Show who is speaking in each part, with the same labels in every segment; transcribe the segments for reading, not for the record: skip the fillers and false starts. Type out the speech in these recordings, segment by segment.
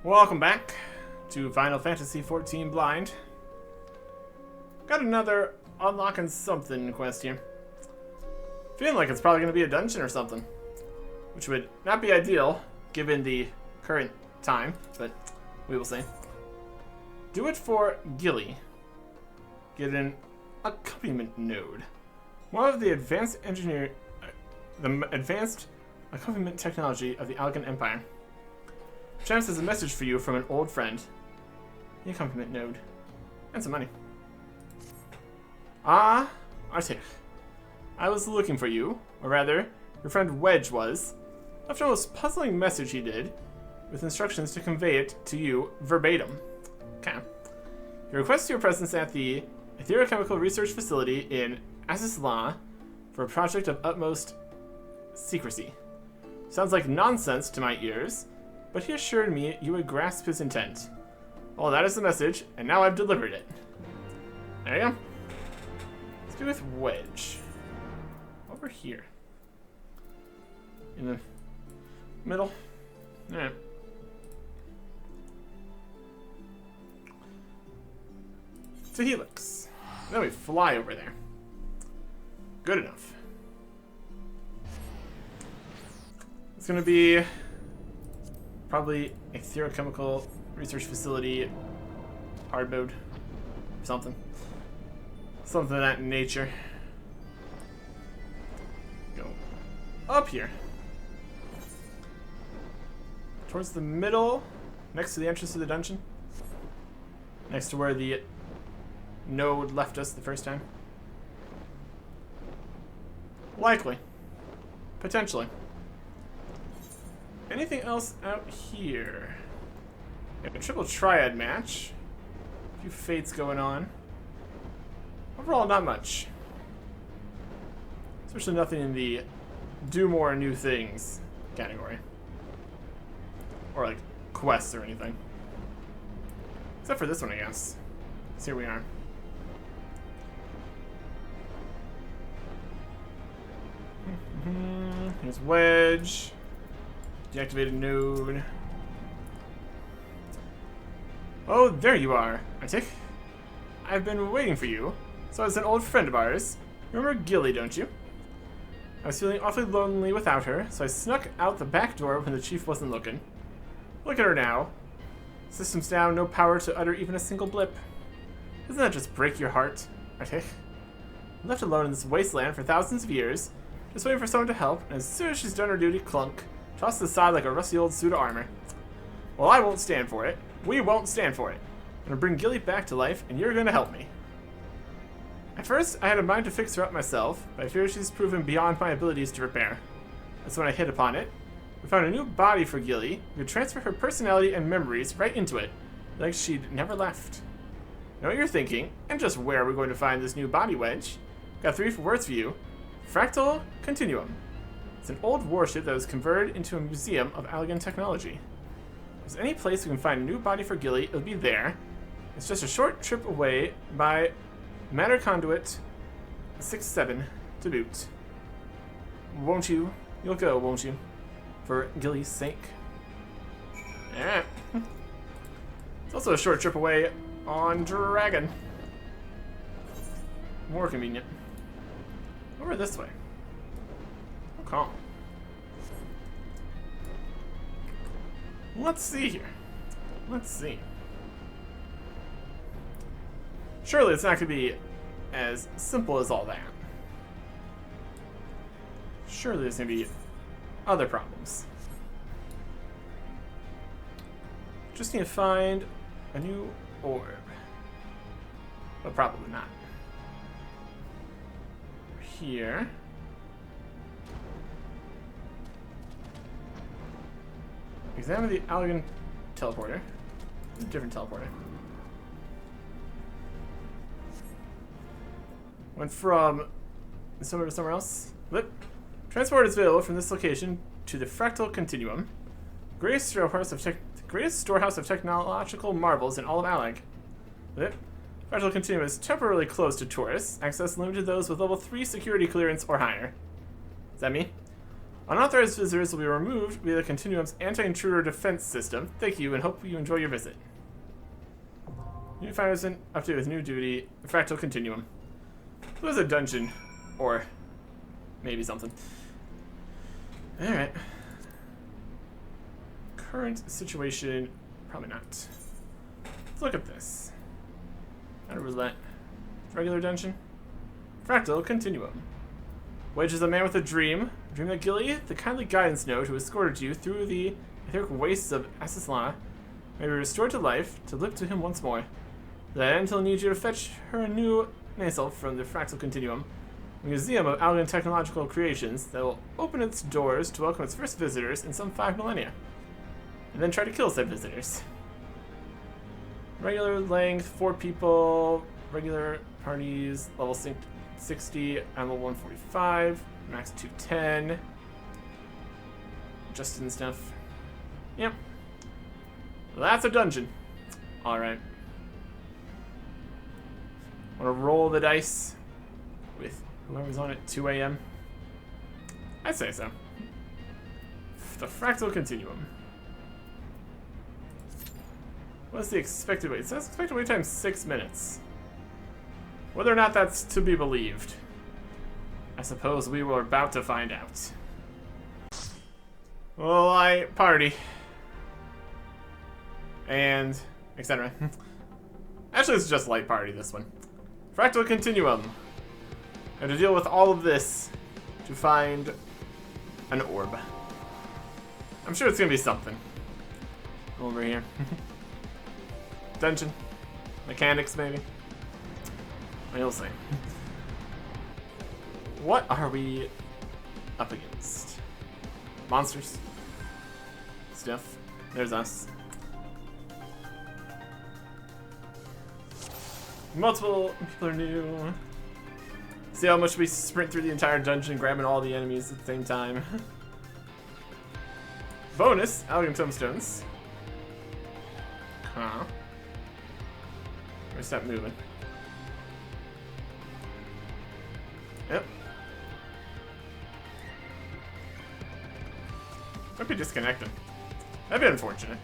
Speaker 1: Welcome back to Final Fantasy XIV Blind. Got another unlocking something quest here. Feeling like it's probably going to be a dungeon or something, which would not be ideal given the current time, but we will see. Do it for Gilly. Get an accompaniment node. One of the advanced accompaniment technology of the Allegan Empire. Chance has a message for you from an old friend. The accompaniment node. And some money. Ah, Artik. I was looking for you, or rather, your friend Wedge was. Left a most puzzling message he did, with instructions to convey it to you verbatim. Okay. He requests your presence at the Etherochemical Research Facility in Asisla for a project of utmost secrecy. Sounds like nonsense to my ears, but he assured me you would grasp his intent. Well, that is the message, and now I've delivered it. There you go. Let's do with Wedge. Over here. In the middle. Alright. To Helix. Then we fly over there. Good enough. It's gonna be probably a Etherochemical Research Facility hard mode. Something. Something of that nature. Go up here. Towards the middle, next to the entrance to the dungeon. Next to where the node left us the first time. Likely. Potentially. Anything else out here? We have a triple triad match. A few fates going on. Overall, not much. Especially nothing in the do more new things category. Or like quests or anything. Except for this one, I guess. So here we are. Here's Wedge. Deactivated node. Oh, there you are, Artik. I've been waiting for you. So as an old friend of ours. Remember Gilly, don't you? I was feeling awfully lonely without her, so I snuck out the back door when the chief wasn't looking. Look at her now. System's down, no power to utter even a single blip. Doesn't that just break your heart, Artik? Left alone in this wasteland for thousands of years, just waiting for someone to help, and as soon as she's done her duty, clunk. Tossed aside like a rusty old suit of armor. Well, I won't stand for it. We won't stand for it. I'm gonna bring Gilly back to life, and you're gonna help me. At first, I had a mind to fix her up myself, but I fear she's proven beyond my abilities to repair. That's when I hit upon it. We found a new body for Gilly. We could transfer her personality and memories right into it, like she'd never left. Know what you're thinking, and just where are we going to find this new body, Wedge? Got 3 words for you. Fractal Continuum. It's an old warship that was converted into a museum of Allegan technology. If there's any place we can find a new body for Gilly, it'll be there. It's just a short trip away by Matter Conduit 67 to boot. Won't you? You'll go, won't you? For Gilly's sake. Yeah. It's also a short trip away on Dragon. More convenient. Over this way. Calm. Let's see here. Let's see. Surely it's not going to be as simple as all that. Surely there's going to be other problems. Just need to find a new orb. But probably not. Here. Examine the Allegan teleporter. A different teleporter. Went from somewhere to somewhere else. Flip. Transport is available from this location to the Fractal Continuum. Greatest storehouse of technological marvels in all of Alleg. Flip. Fractal Continuum is temporarily closed to tourists. Access limited to those with level 3 security clearance or higher. Is that me? Unauthorized visitors will be removed via the Continuum's anti-intruder defense system. Thank you, and hope you enjoy your visit. New fires an update with new duty, the Fractal Continuum. So there's a dungeon, or maybe something. Alright. Current situation, probably not. Let's look at this. Not a roulette. Regular dungeon. Fractal Continuum. Wedge is a man with a dream. A dream that Gilly, the kindly guidance node who escorted you through the etheric wastes of Asislana, may be restored to life, to look to him once more. Then, until he needs you to fetch her a new nasal from the Fractal Continuum, a museum of alien technological creations that will open its doors to welcome its first visitors in some 5 millennia. And then try to kill said visitors. Regular length, 4 people, regular parties, level 60, I'm level 145, max 210. Justin stuff. Yep. That's a dungeon. Alright. Want to roll the dice with whoever's on at 2 a.m.? I'd say so. The Fractal Continuum. What's the expected wait? It says expected wait time 6 minutes. Whether or not that's to be believed, I suppose we were about to find out. Light party. And etc. Actually, it's just light party, this one. Fractal Continuum. And to deal with all of this to find an orb. I'm sure it's gonna be something. Over here. Dungeon. Mechanics, maybe. We'll see. What are we up against? Monsters. Stuff. There's us. Multiple people are new. See how much we sprint through the entire dungeon, grabbing all the enemies at the same time. Bonus, elegant tombstones. Huh. Where's that moving? Yep. Might be disconnected. That'd be unfortunate.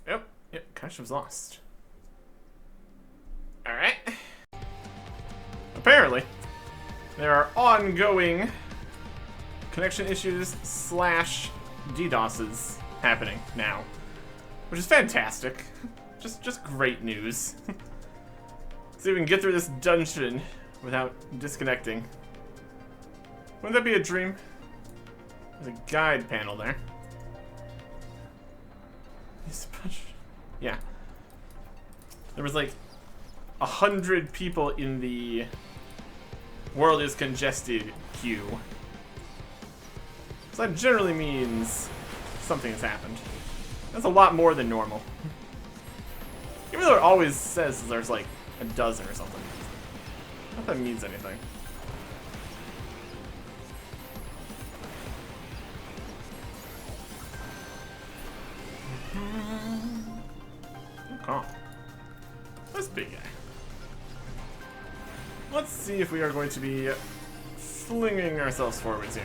Speaker 1: Yep. Cache was lost. Alright. Apparently, there are ongoing connection issues / DDoSes happening now. Which is fantastic. Just great news. See if we can get through this dungeon without disconnecting. Wouldn't that be a dream? There's a guide panel there. Yeah. There was like 100 people in the world is congested queue. So that generally means something has happened. That's a lot more than normal. Even though it always says there's like a dozen or something. Not that means anything. Okay. This big guy. Let's see if we are going to be flinging ourselves forwards here.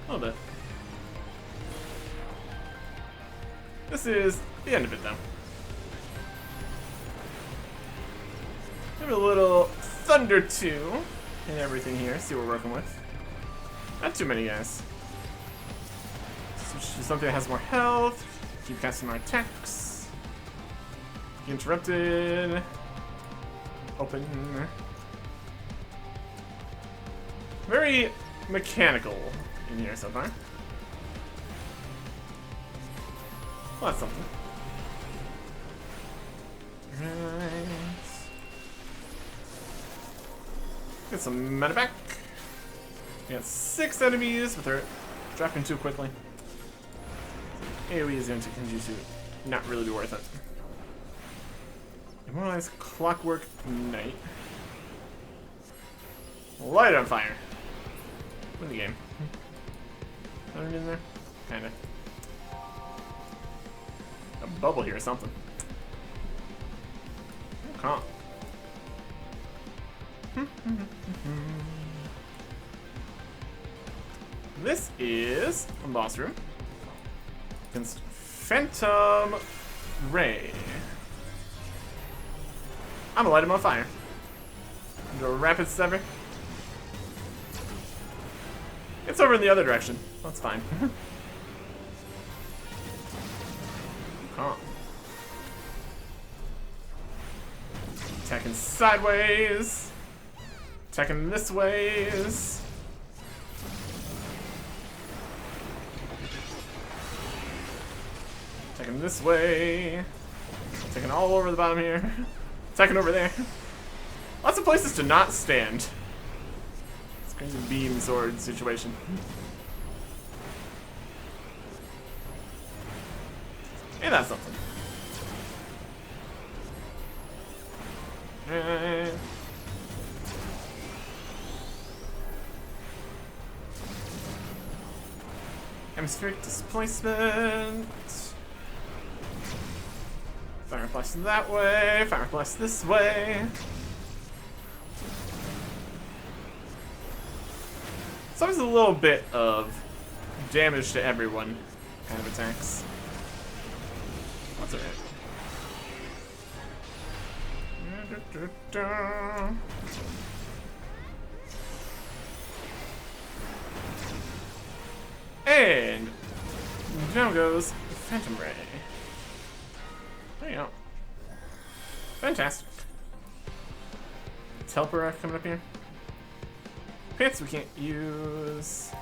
Speaker 1: A little bit. This is the end of it, though. Give it a little Thunder 2 and everything here. See what we're working with. Not too many guys. Switch to something that has more health. Keep casting more attacks. Interrupted. Open. Very mechanical in here so far. Well, that's something. Right. Get some mana back. We got 6 enemies, but they're dropping too quickly. AoE is going to continue to not really be worth it. Immortalized Clockwork Knight. Light on fire. Win the game. Nothing in there? Kinda. A bubble here or something. Okay. This is a boss room against Phantom Ray. I'm gonna light him on fire. Do a rapid sever. It's over in the other direction. That's fine. Huh. Attacking sideways. Attacking this ways. Attacking this way. Attacking all over the bottom here. Attacking over there. Lots of places to not stand. It's kind of a beam sword situation. Hey, that's something. Hemispheric displacement. Fire blast that way. Fire blast this way. It's always a little bit of damage to everyone kind of attacks. That's alright. And down goes Phantom Ray. There you go. Fantastic. Teleport coming up here. Pants we can't use.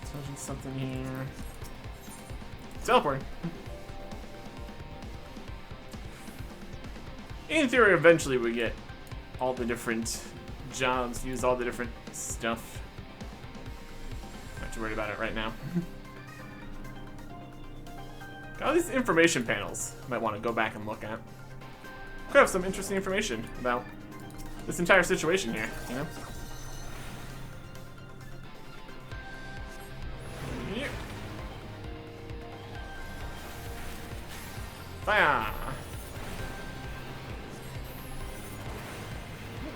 Speaker 1: Touching something here. Teleport. In theory, eventually we get all the different jobs, use all the different stuff. Not too worried about it right now. Got all these information panels. Might want to go back and look at. Could have some interesting information about this entire situation here, you know? Yep. Fire!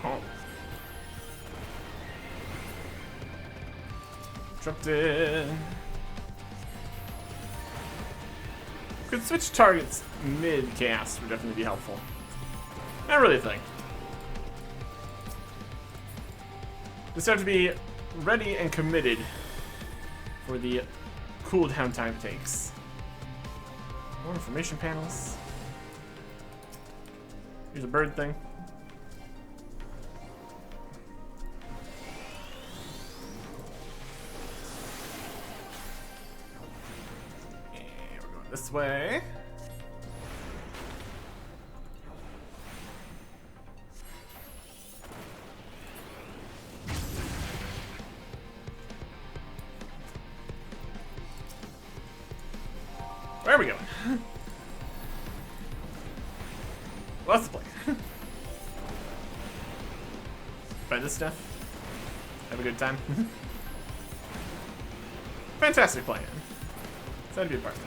Speaker 1: Oh. Dropped in. Could switch targets mid-cast would definitely be helpful. Not really a thing. Just have to be ready and committed for the cooldown time it takes. More information panels. Here's a bird thing. This way. Where are we going? What's the plan? Buy this stuff. Have a good time. Fantastic plan. That'd be a part of it.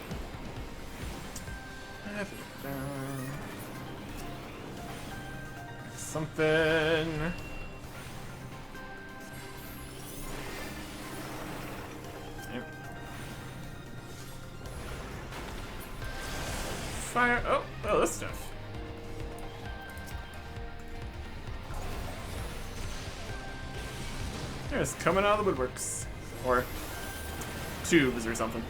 Speaker 1: Something. Yep. Fire. Oh, this stuff. It's coming out of the woodworks. Or tubes or something.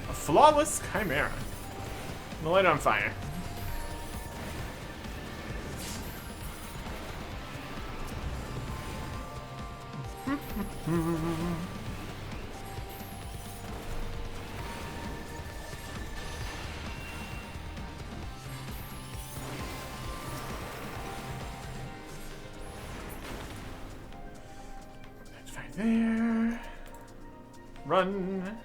Speaker 1: A flawless chimera. I'm gonna light it on fire. Fire there. Run.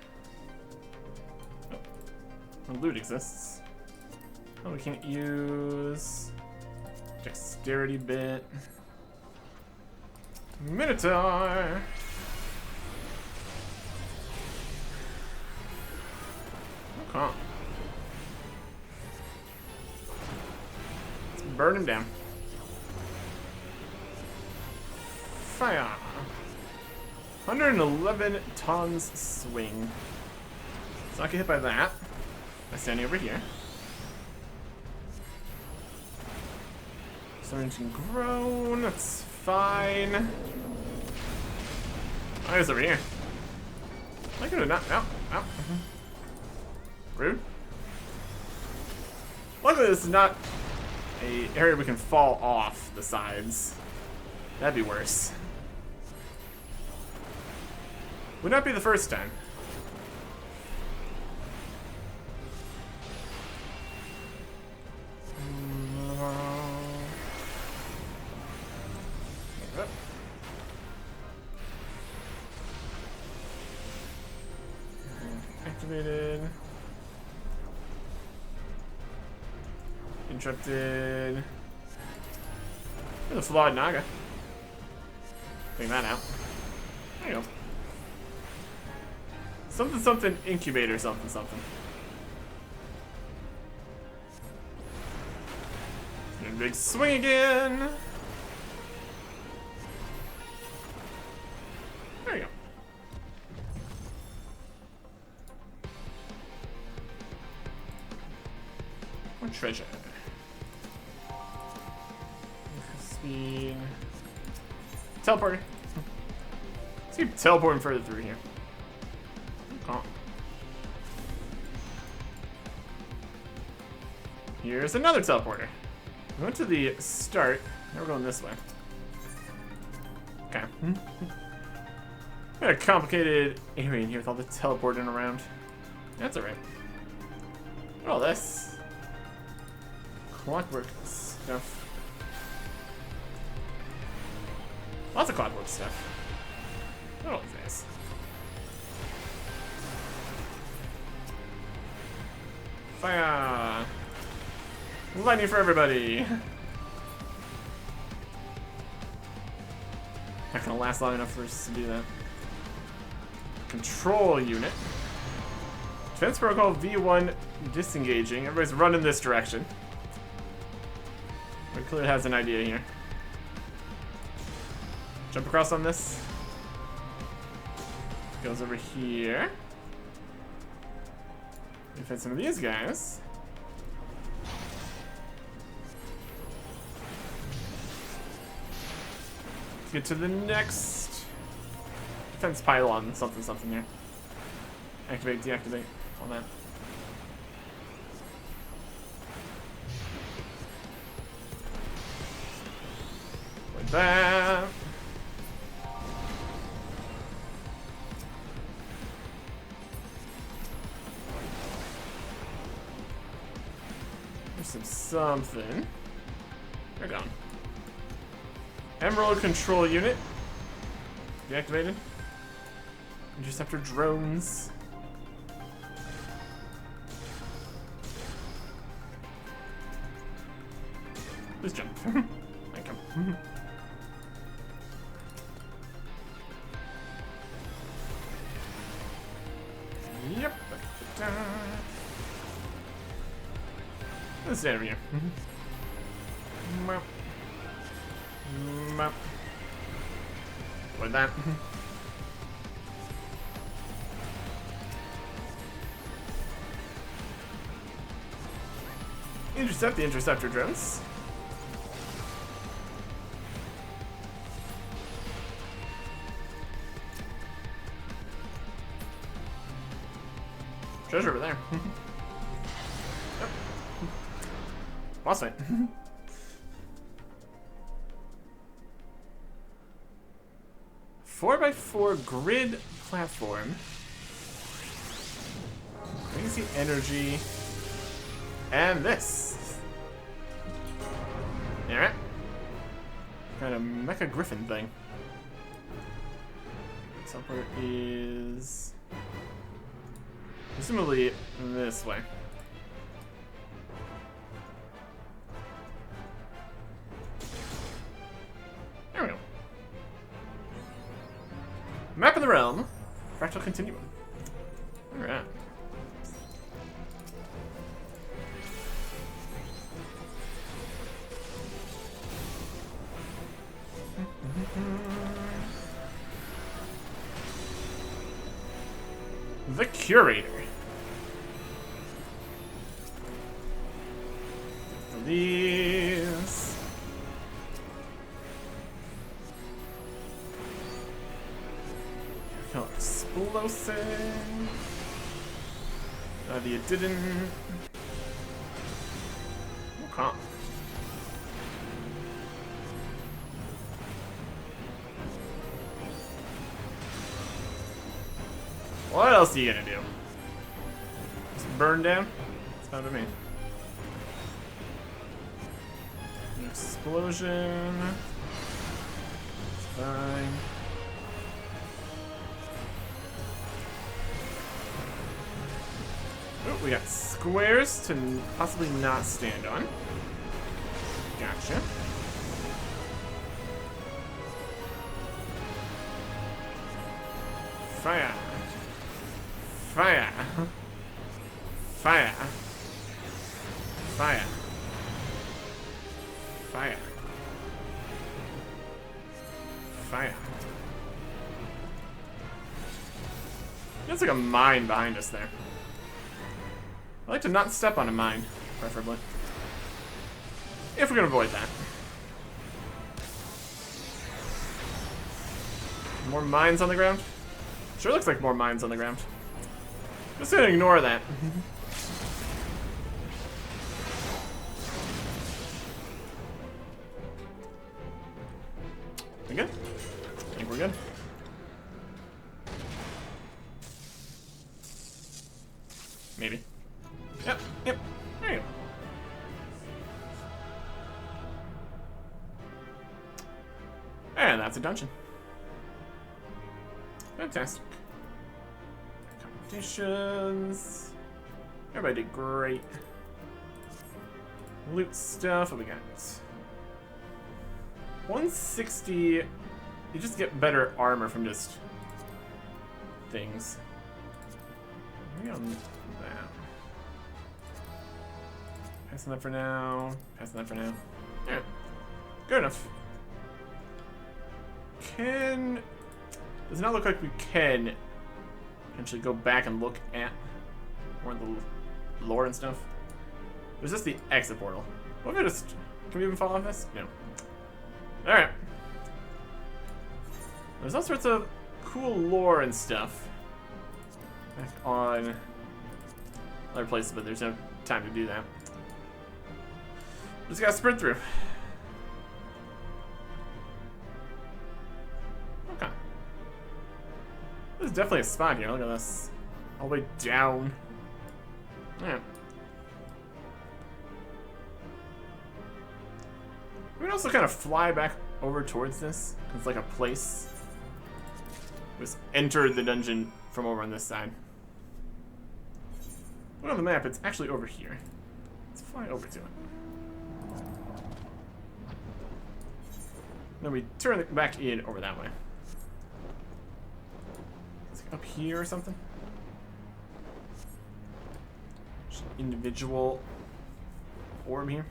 Speaker 1: Oh, loot exists. Oh, we can't use dexterity bit. Minotaur. Okay. Let's burn him down. Fire. 111 tons swing. So I get hit by that. By standing over here. Surging groan. That's fine. Oh, he's over here. I could have not. No. No. Rude. Luckily, this is not a area we can fall off the sides. That'd be worse. Would not be the first time. Activated. Interrupted. There's a flawed Naga. Bring that out. There you go. Something, something, incubator, something, something. Big swing again. There you go. More treasure. Speed. Teleporter. Let's keep teleporting further through here. Oh. Here's another teleporter. We went to the start. Now we're going this way. Okay. Got a complicated area in here with all the teleporting around. That's alright. Look at all this. Clockwork stuff. Lots of clockwork stuff. Look at all these guys. Fire! Lightning for everybody! Not gonna last long enough for us to do that. Control unit. Defense protocol V1 disengaging. Everybody's running this direction. It clearly has an idea here. Jump across on this. Goes over here. Defend some of these guys. Let's get to the next defense pylon, something, something here. Activate, deactivate, all that. Like that. Something. They're gone. Emerald control unit. Deactivated. Interceptor drones. Please jump. Thank you. Yep. Let's stand over here. Map. Map. Like that. Intercept the interceptor drones. Treasure over there. Yep. Boss fight. 4x4 grid platform. Crazy energy. And this. Alright. Kind of mecha griffin thing. Teleport is presumably this way. There we go. Map of the realm. Fractal continuum. Alright. curator. For these. Kill explosive. You didn't. Okay. What else are you gonna do? Just burn down? It's fine to me. An explosion. It's fine. Oh, we got squares to possibly not stand on. Gotcha. Fire. Fire. Fire. Fire. Fire. Fire. There's like a mine behind us there. I like to not step on a mine, preferably. If we're gonna avoid that. More mines on the ground? Sure looks like more mines on the ground. Just gonna ignore that. We good? I think we're good. Maybe. Yep, yep. There you go. And that's a dungeon. Fantastic. Competitions. Everybody did great. Loot stuff. What we got? 160. You just get better armor from just things. Maybe on that. Passing that for now. Passing that for now. Alright. Good enough. Does not look like we can actually go back and look at more of the lore and stuff. There's just the exit portal. What if I just... Can we even fall off this? No. Alright. There's all sorts of cool lore and stuff back on other places, but there's no time to do that. Just gotta sprint through. Okay. There's definitely a spot here. Look at this. All the way down. Yeah. We can also kind of fly back over towards this. It's like a place. Just enter the dungeon from over on this side. Look on the map, it's actually over here. Let's fly over to it. Then we turn it back in over that way. It's like up here or something. Just individual orb here.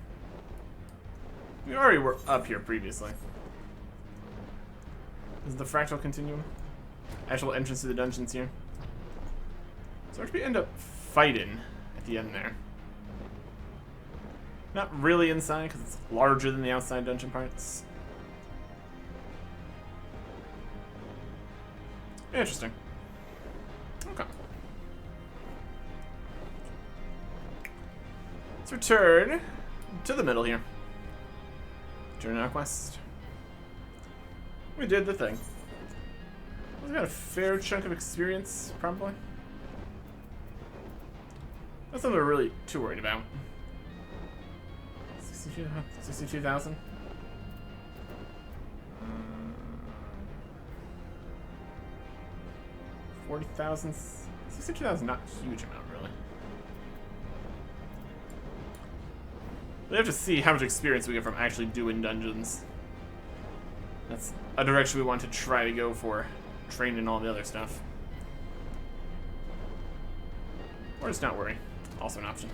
Speaker 1: We already were up here previously. This is the fractal continuum. Actual entrance to the dungeons here. So we end up fighting at the end there. Not really inside because it's larger than the outside dungeon parts. Interesting. Okay. Let's return to the middle here. Journey our quest. We did the thing. We got a fair chunk of experience, probably. That's something we're really too worried about. 62,000. 40,000. 62,000 not a huge amount, really. We have to see how much experience we get from actually doing dungeons. That's a direction we want to try to go for. Training all the other stuff. Or just not worry. Also an option.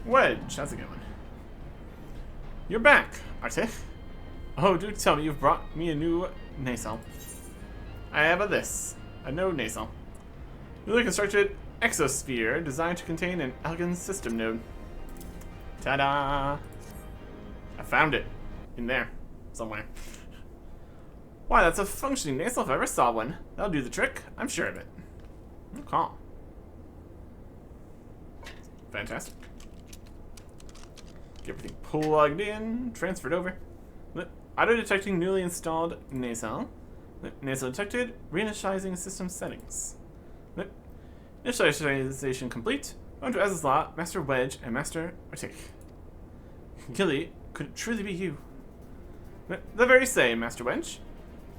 Speaker 1: Wedge, how's it going? You're back, Arctic. Oh, do tell me you've brought me a new nasal. I have a no nasal. Newly constructed exosphere designed to contain an elegant system node. Ta-da! I found it. In there. Somewhere. Why, that's a functioning nasal if I ever saw one. That'll do the trick. I'm sure of it. Okay. Fantastic. Get everything plugged in, transferred over. Auto-detecting newly installed nasal. Nasal detected. Reinitializing system settings. Initialization complete. Going to Ezra, Master Wedge, and Master Arctic. Gilly, could it truly be you? The very same, Master Wedge.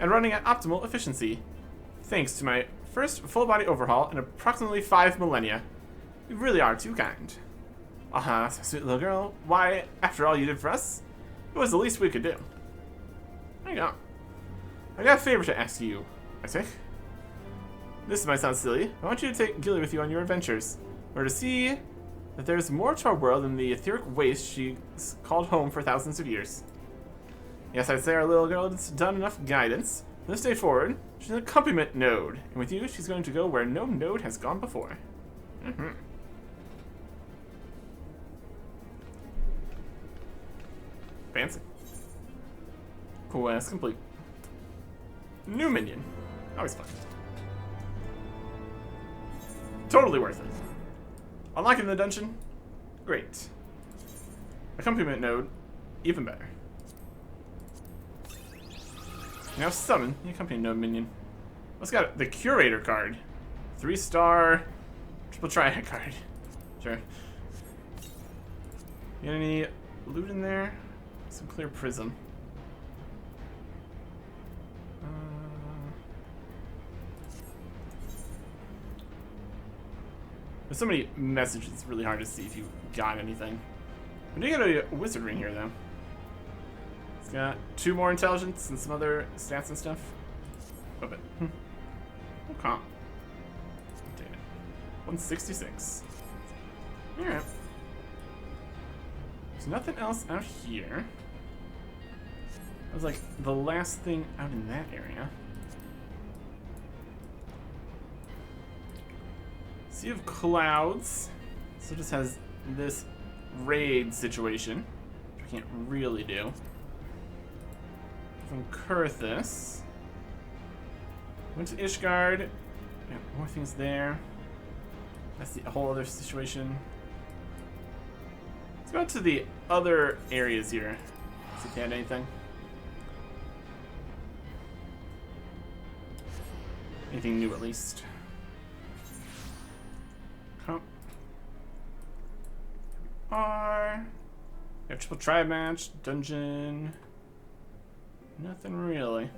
Speaker 1: And running at optimal efficiency. Thanks to my first full-body overhaul in approximately 5 millennia. You really are too kind. Sweet little girl. Why, after all you did for us, it was the least we could do. There you go. I got a favor to ask you, Isaac. This might sound silly. I want you to take Gilly with you on your adventures. Or to see that there's more to our world than the etheric waste she's called home for thousands of years. Yes, I'd say our little girl has done enough guidance. From this day forward, she's an accompaniment node. And with you, she's going to go where no node has gone before. Fancy. Quest complete. New minion. Always fun. Totally worth it. Unlocking the dungeon? Great. Accompaniment node? Even better. Now summon the accompaniment node minion. Let's got the curator card. 3-star triple triad card. Sure. Got any loot in there? Some clear prism. There's so many messages, it's really hard to see if you got anything. We did get a wizard ring here, though. It's got 2 more intelligence and some other stats and stuff. Love it. Okay. Take it. 166. Alright. There's nothing else out here. That was like the last thing out in that area. Sea of Clouds. So it just has this raid situation, which we can't really do. From Kurthus. Went to Ishgard. Got more things there. That's the whole other situation. Let's go to the other areas here. See if they had anything. Anything new, at least. Huh. We have triple tribe match, dungeon. Nothing really.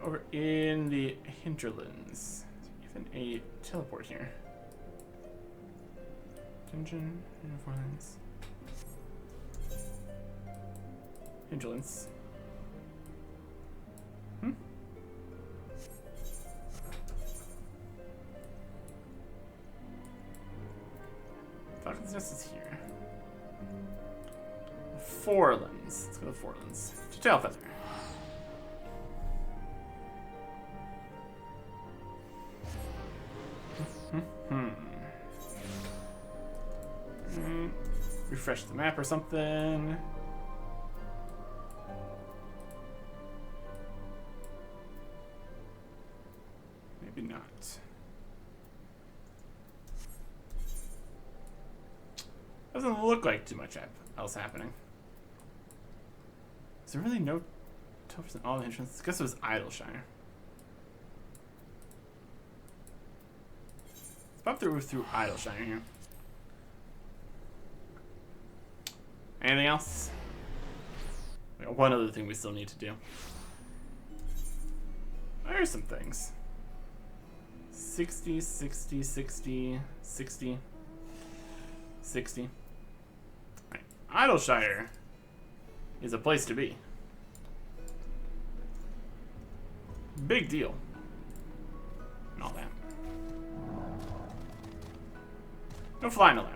Speaker 1: Over in the hinterlands. Even a teleport here. Dungeon, hinterlands. Hinterlands. Falcon's Nest is here. Forelands. Let's go to Forelands. To Tailfeather. Refresh the map or something. Maybe not. Doesn't look like too much else happening. Is there really no tokens in all the entrances? I guess it was Idleshire. Let's pop through Idleshire here. Anything else? We got one other thing we still need to do. There's some things. 60, 60, 60, 60, 60. Alright. Idleshire is a place to be. Big deal. And all that. No flying allowed.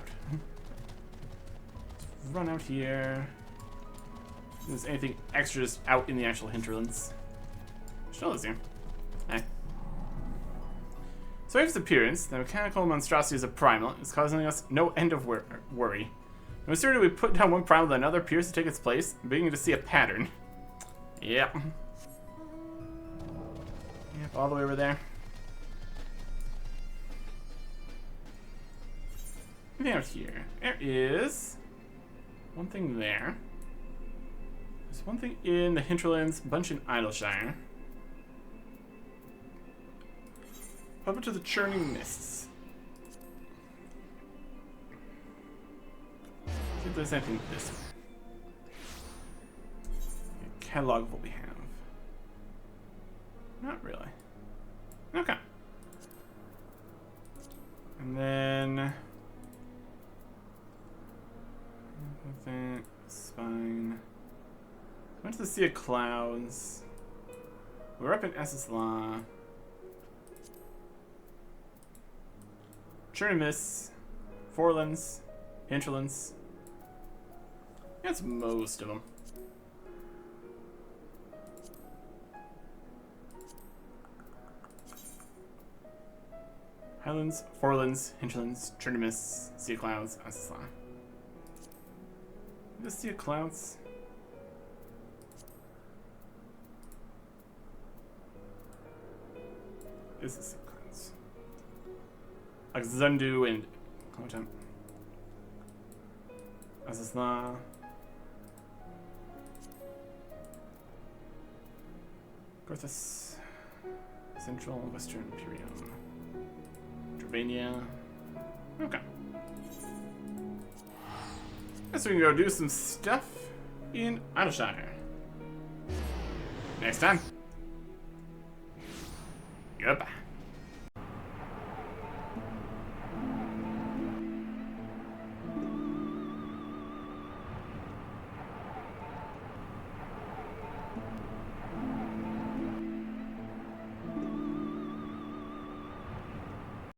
Speaker 1: Run out here. If there's anything extra just out in the actual hinterlands. Still is here. Hey. So its appearance, the mechanical monstrosity is a primal, is causing us no end of worry. No sooner do we put down one primal than another appears to take its place, beginning to see a pattern. Yep. Yep, all the way over there. Anything out here? There is one thing there. There's one thing in the hinterlands, bunch in Idleshire. Up to the churning mists. See if there's anything this way. Catalog of what we have. Not really. Okay. And then spine. Went to the Sea of Clouds. We're up in Essislaw. Churnimus, Forlands, Hinterlands. That's most of them. Highlands, Forlands, Hinterlands, Churnimus, Sea of Clouds, Essislaw. The Sea of Clouds. Is the Sea of Clouds. Like Zundu and Clotem. Essislaw. Gorthus. Central, Western Imperium. Trebania. Okay. Guess we can go do some stuff in Idleshire. Next time. Goodbye.